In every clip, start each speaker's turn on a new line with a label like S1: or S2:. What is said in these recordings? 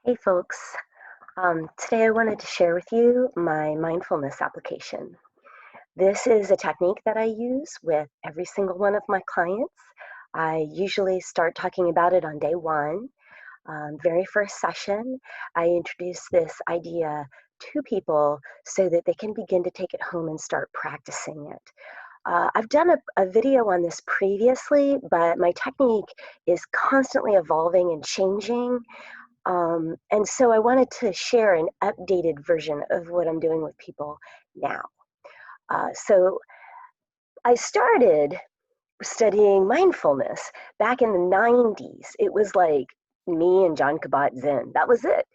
S1: Hey folks, today I wanted to share with you my mindfulness application. This is a technique that I use with every single one of my clients. I usually start talking about it on day one. Very first session, I introduce this idea to people so that they can begin to take it home and start practicing it. I've done a video on this previously, but my technique is constantly evolving and changing. And so I wanted to share an updated version of what I'm doing with people now. So I started studying mindfulness back in the 90s. It was like me and John Kabat-Zinn. That was it.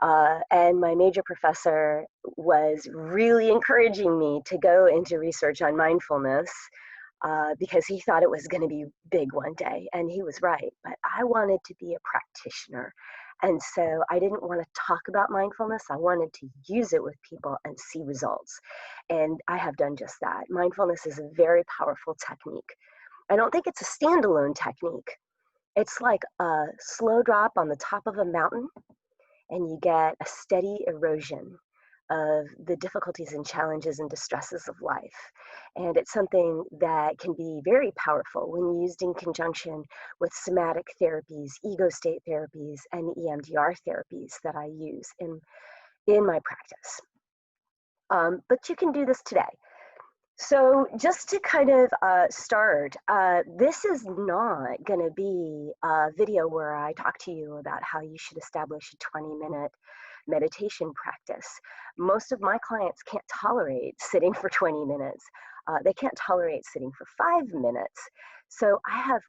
S1: And my major professor was really encouraging me to go into research on mindfulness because he thought it was going to be big one day. And he was right. But I wanted to be a practitioner. And so I didn't want to talk about mindfulness. I wanted to use it with people and see results. And I have done just that. Mindfulness is a very powerful technique. I don't think it's a standalone technique. It's like a slow drop on the top of a mountain, and you get a steady erosion of the difficulties and challenges and distresses of life. And it's something that can be very powerful when used in conjunction with somatic therapies, ego state therapies, and EMDR therapies that I use in my practice. But you can do this today. So just to kind of start, this is not going to be a video where I talk to you about how you should establish a 20-minute meditation practice. Most of my clients can't tolerate sitting for 20 minutes. They can't tolerate sitting for 5 minutes. So I have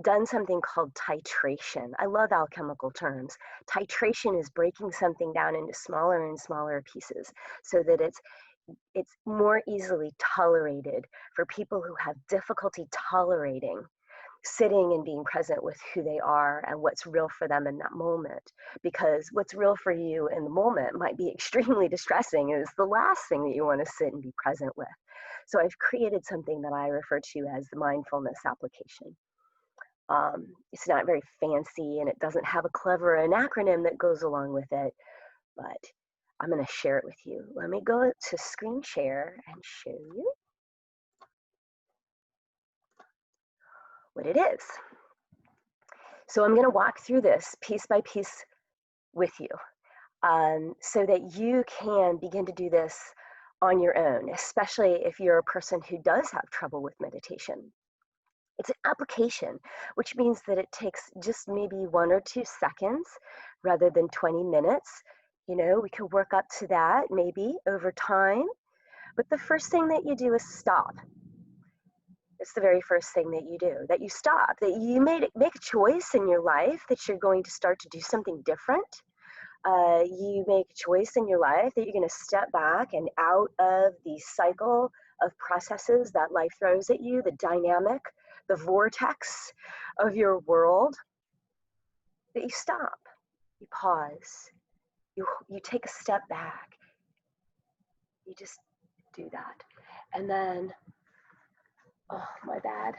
S1: done something called titration. I love alchemical terms. Titration is breaking something down into smaller and smaller pieces so that it's more easily tolerated for people who have difficulty tolerating sitting and being present with who they are and what's real for them in that moment. Because what's real for you in the moment might be extremely distressing. It is the last thing that you want to sit and be present with. So I've created something that I refer to as the mindfulness application. It's not very fancy and it doesn't have a clever acronym that goes along with it, but I'm going to share it with you. Let me go to screen share and show you what it is. So I'm going to walk through this piece by piece with you so that you can begin to do this on your own, especially if you're a person who does have trouble with meditation. It's an application, which means that it takes just maybe 1 or 2 seconds rather than 20 minutes. You know, we could work up to that maybe over time. But the first thing that you do is stop. It's the very first thing that you do, that you stop, that you make a choice in your life that you're going to start to do something different. You make a choice in your life that you're going to step back and out of the cycle of processes that life throws at you, the dynamic, the vortex of your world, that you stop, you pause, you take a step back, you just do that. And then, oh, my bad.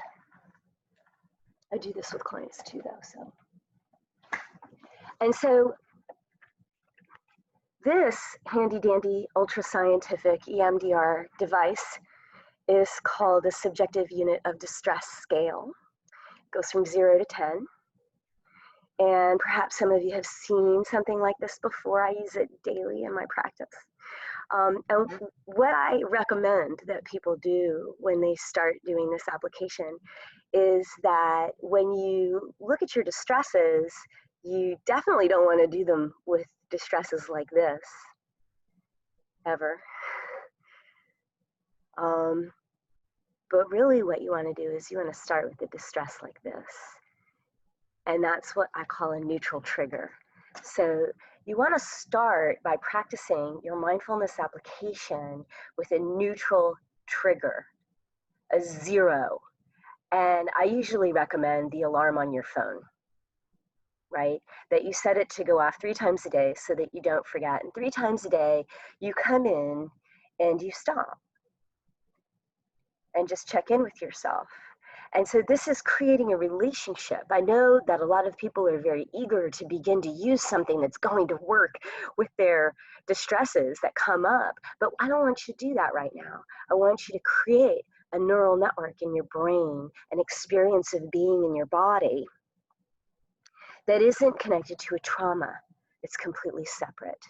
S1: I do this with clients too, though, so. And so this handy-dandy, ultra-scientific EMDR device is called the Subjective Unit of Distress Scale. It goes from 0 to 10. And perhaps some of you have seen something like this before. I use it daily in my practice. And what I recommend that people do when they start doing this application is that when you look at your distresses, you definitely don't want to do them with distresses like this, ever. But really what you want to do is you want to start with a distress like this. And that's what I call a neutral trigger. So you want to start by practicing your mindfulness application with a neutral trigger, a 0. And I usually recommend the alarm on your phone, right? That you set it to go off 3 times a day so that you don't forget. And 3 times a day, you come in and you stop and just check in with yourself. And so this is creating a relationship. I know that a lot of people are very eager to begin to use something that's going to work with their distresses that come up, but I don't want you to do that right now. I want you to create a neural network in your brain, an experience of being in your body that isn't connected to a trauma. It's completely separate.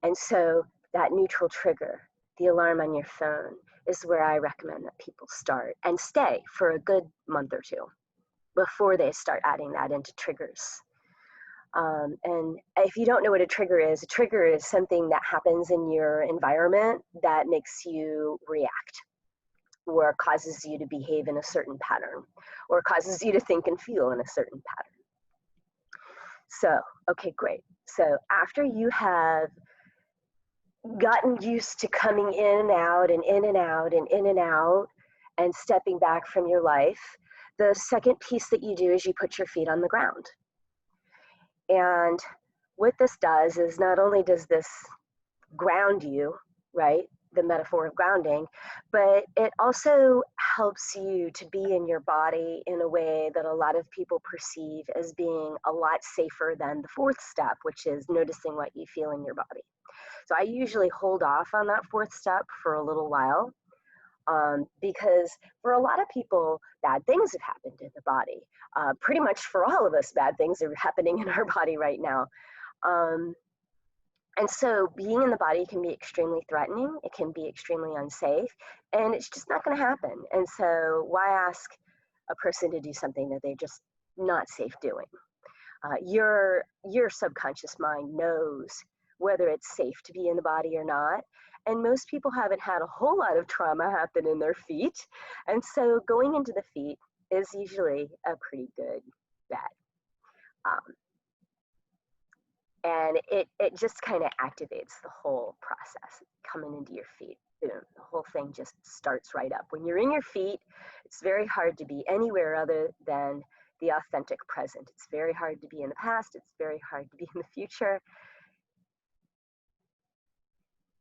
S1: And so that neutral trigger, the alarm on your phone, is where I recommend that people start and stay for a good month or two before they start adding that into triggers. And if you don't know what a trigger is something that happens in your environment that makes you react or causes you to behave in a certain pattern or causes you to think and feel in a certain pattern. So, okay, great. So after you have gotten used to coming in and out and in and out and in and out and stepping back from your life, the second piece that you do is you put your feet on the ground. And what this does is not only does this ground you, right, the metaphor of grounding, but it also helps you to be in your body in a way that a lot of people perceive as being a lot safer than the fourth step, which is noticing what you feel in your body. So I usually hold off on that fourth step for a little while because for a lot of people, bad things have happened in the body. Pretty much for all of us, bad things are happening in our body right now. And so being in the body can be extremely threatening. It can be extremely unsafe, and it's just not going to happen. And so why ask a person to do something that they're just not safe doing? Your subconscious mind knows whether it's safe to be in the body or not. And most people haven't had a whole lot of trauma happen in their feet. And so going into the feet is usually a pretty good bet. And it just kind of activates the whole process coming into your feet. Boom, the whole thing just starts right up. When you're in your feet, it's very hard to be anywhere other than the authentic present. It's very hard to be in the past. It's very hard to be in the future.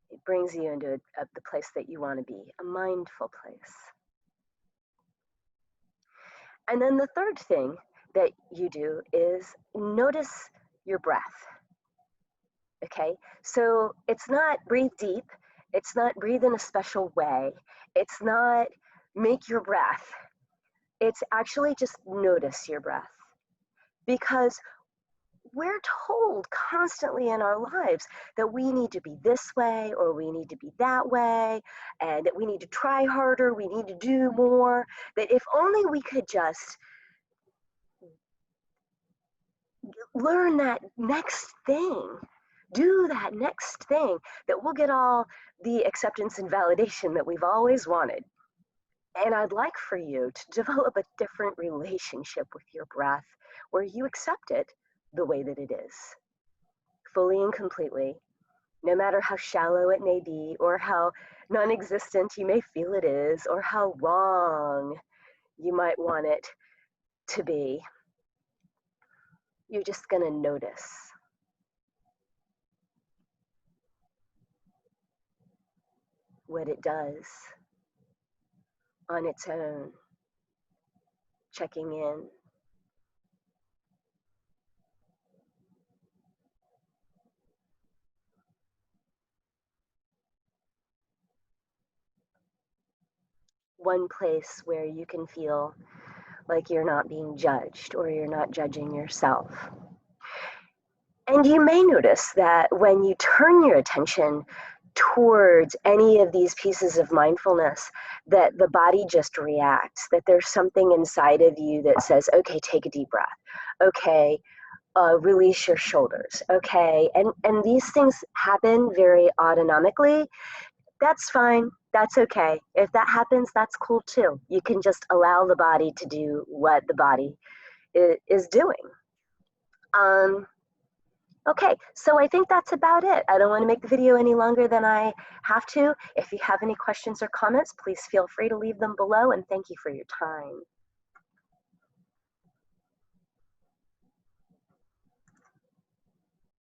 S1: It brings you into the place that you want to be, a mindful place. And then the third thing that you do is notice your breath. Okay, so it's not breathe deep, it's not breathe in a special way, it's not make your breath, it's actually just notice your breath. Because we're told constantly in our lives that we need to be this way or we need to be that way, and that we need to try harder, we need to do more, that if only we could just learn that next thing, do that next thing, that we'll get all the acceptance and validation that we've always wanted. And I'd like for you to develop a different relationship with your breath where you accept it the way that it is, fully and completely, no matter how shallow it may be or how non-existent you may feel it is or how wrong you might want it to be. You're just going to notice. What it does on its own, checking in. One place where you can feel like you're not being judged or you're not judging yourself. And you may notice that when you turn your attention towards any of these pieces of mindfulness, that the body just reacts, that there's something inside of you that says, okay, take a deep breath. Okay, release your shoulders. Okay, and these things happen very autonomically. That's fine. That's okay. If that happens, that's cool too. You can just allow the body to do what the body is doing. Okay, so I think that's about it. I don't want to make the video any longer than I have to. If you have any questions or comments, please feel free to leave them below, and thank you for your time.